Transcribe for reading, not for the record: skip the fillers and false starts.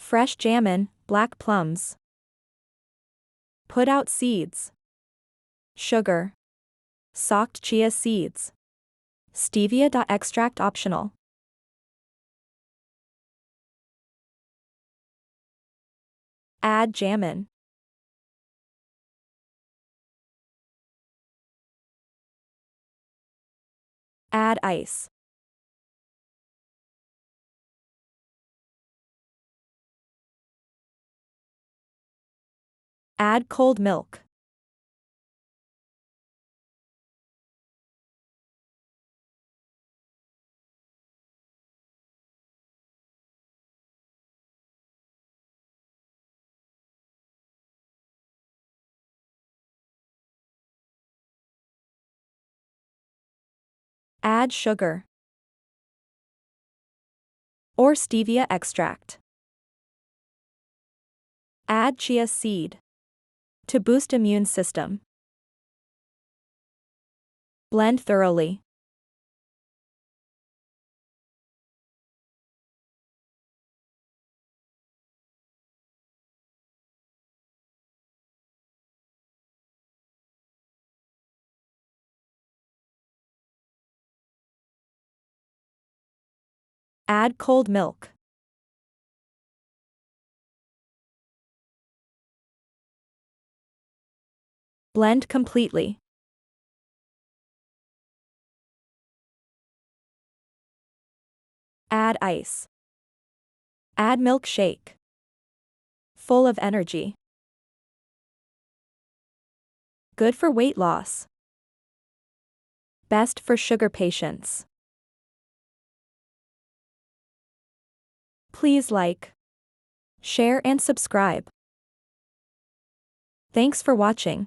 fresh jamun, black plums. Put out seeds. Sugar. Socked chia seeds. Stevia. Extract optional. Add jamun. Add ice. Add cold milk. Add sugar or stevia extract. Add chia seed to boost immune system. Blend thoroughly. Add cold milk. Blend completely. Add ice. Add milkshake. Full of energy. Good for weight loss. Best for sugar patients. Please like, share and subscribe. Thanks for watching.